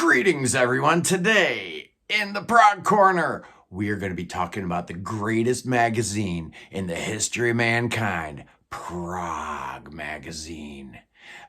Greetings, everyone. Today, in the Prog Corner, we are going to be talking about the greatest magazine in the history of mankind, Prog Magazine.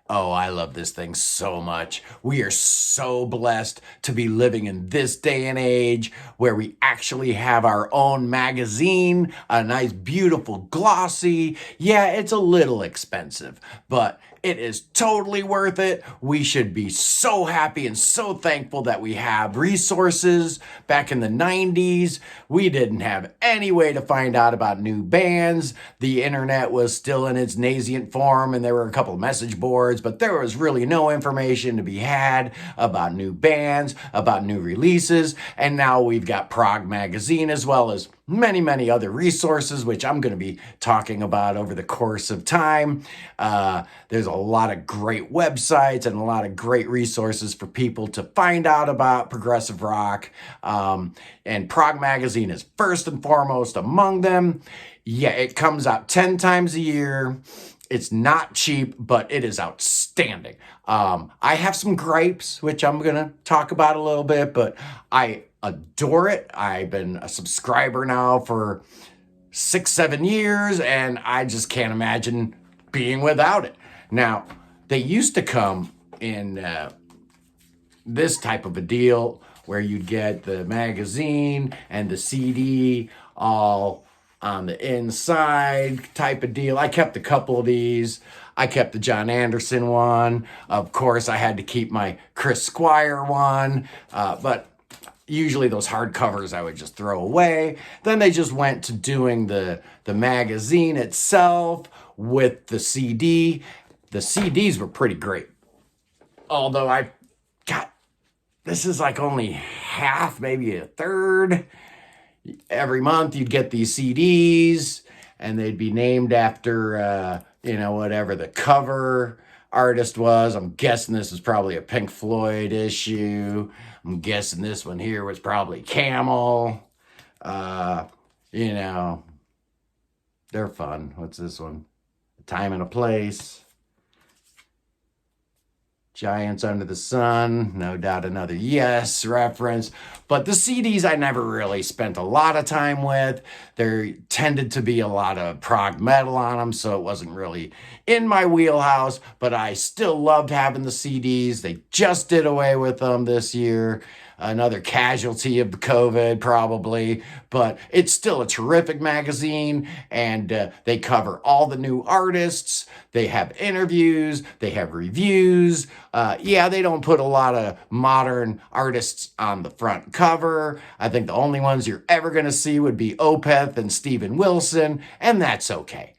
Oh, I love this thing so much. We are so blessed to be living in this day and age where we actually have our own magazine, a nice, beautiful, glossy. Yeah, it's a little expensive, but it is totally worth it. We should be so happy and so thankful that we have resources. Back in the 90s, we didn't have any way to find out about new bands. The internet was still in its nascent form, and there were a couple of message boards, but there was really no information to be had about new bands, about new releases. And now we've got Prog Magazine, as well as many other resources, which I'm going to be talking about over the course of time. There's a lot of great websites and a lot of great resources for people to find out about progressive rock. And Prog Magazine is first and foremost among them. Yeah, it comes out 10 times a year. It's not cheap, but it is outstanding. I have some gripes, which I'm going to talk about a little bit, but I adore it. I've been a subscriber now for 6-7 years, and I just can't imagine being without it. Now, they used to come in this type of a deal where you'd get the magazine and the CD all on the inside type of deal. I kept a couple of these. I kept the John Anderson one. Of course, I had to keep my Chris Squire one, but usually those hardcovers I would just throw away. Then they just went to doing the magazine itself with the CD. The CDs were pretty great. Although this is like only half, maybe a third. Every month you'd get these CDs and they'd be named after, whatever the cover artist was. I'm guessing this is probably a Pink Floyd issue. I'm guessing this one here was probably Camel. They're fun. What's this one? A Time and a Place. Giants Under the Sun, no doubt another Yes reference. But the CDs I never really spent a lot of time with. There tended to be a lot of prog metal on them, so it wasn't really in my wheelhouse, but I still loved having the CDs. They just did away with them this year. Another casualty of the COVID, probably, but it's still a terrific magazine, and they cover all the new artists. They have interviews, they have reviews. They don't put a lot of modern artists on the front cover. I think the only ones you're ever going to see would be Opeth and Steven Wilson, and that's okay.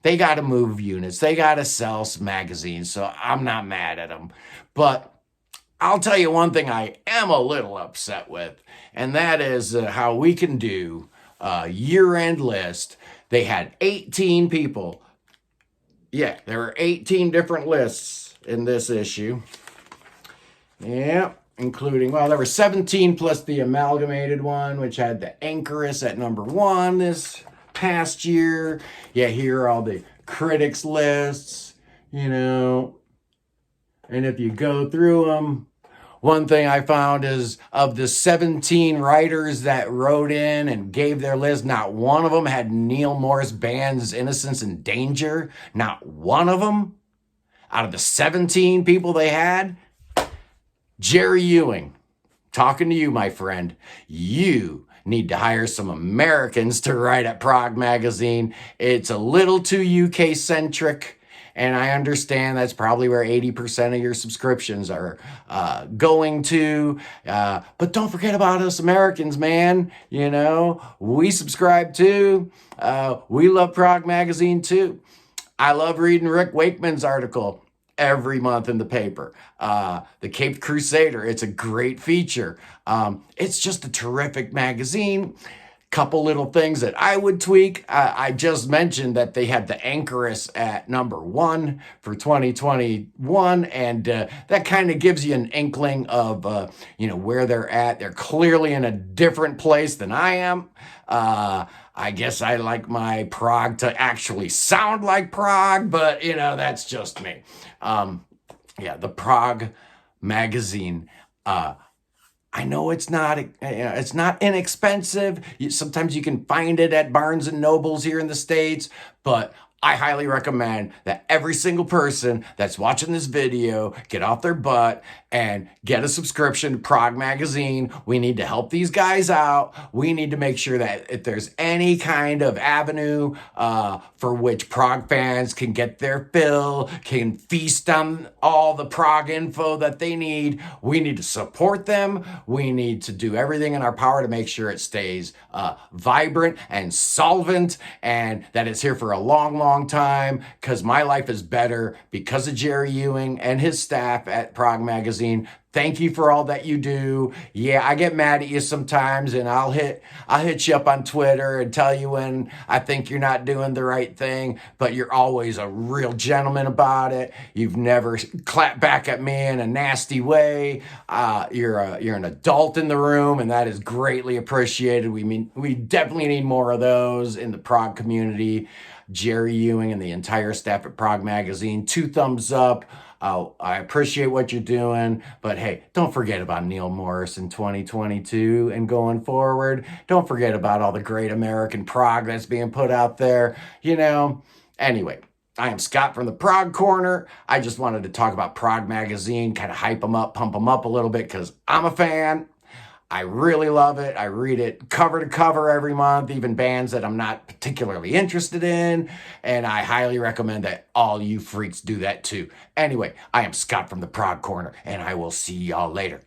They got to move units, they got to sell some magazines, so I'm not mad at them. But I'll tell you one thing I am a little upset with, and that is how we can do a year-end list. They had 18 people. Yeah, there were 18 different lists in this issue. Yeah, including, there were 17 plus the amalgamated one, which had the Anchorus at number 1 this past year. Yeah, here are all the critics lists, and if you go through them, one thing I found is of the 17 writers that wrote in and gave their list, not one of them had Neil Morris Band's Innocence and Danger. Not one of them. Out of the 17 people they had, Jerry Ewing, talking to you, my friend. You need to hire some Americans to write at Prog Magazine. It's a little too UK-centric. And I understand that's probably where 80% of your subscriptions are going to. But don't forget about us Americans, man. We subscribe too. We love Prog Magazine too. I love reading Rick Wakeman's article every month in the paper. The Caped Crusader, it's a great feature. It's just a terrific magazine. Couple little things that I would tweak. I just mentioned that they had the Anchorus at number 1 for 2021, and that kind of gives you an inkling of where they're at. They're clearly in a different place than I am. I guess I like my prog to actually sound like prog, but that's just me. The Prog Magazine. I know it's not inexpensive. Sometimes you can find it at Barnes and Nobles here in the States, but I highly recommend that every single person that's watching this video get off their butt and get a subscription to Prog Magazine. We need to help these guys out. We need to make sure that if there's any kind of avenue for which Prog fans can get their fill, can feast on all the Prog info that they need, we need to support them. We need to do everything in our power to make sure it stays vibrant and solvent, and that it's here for a long time, because my life is better because of Jerry Ewing and his staff at Prog Magazine. Thank you for all that you do. Yeah, I get mad at you sometimes, and I'll hit you up on Twitter and tell you when I think you're not doing the right thing, but you're always a real gentleman about it. You've never clapped back at me in a nasty way. You're an adult in the room, and that is greatly appreciated. We definitely need more of those in the Prog community. Jerry Ewing and the entire staff at Prog Magazine, 2 thumbs up. I appreciate what you're doing, but hey, don't forget about Neil Morris in 2022 and going forward. Don't forget about all the great American prog that's being put out there. Anyway, I am Scott from the Prog Corner. I just wanted to talk about Prog Magazine, kind of hype them up, pump them up a little bit, because I'm a fan. I really love it. I read it cover to cover every month, even bands that I'm not particularly interested in. And I highly recommend that all you freaks do that too. Anyway, I am Scott from the Prog Corner, and I will see y'all later.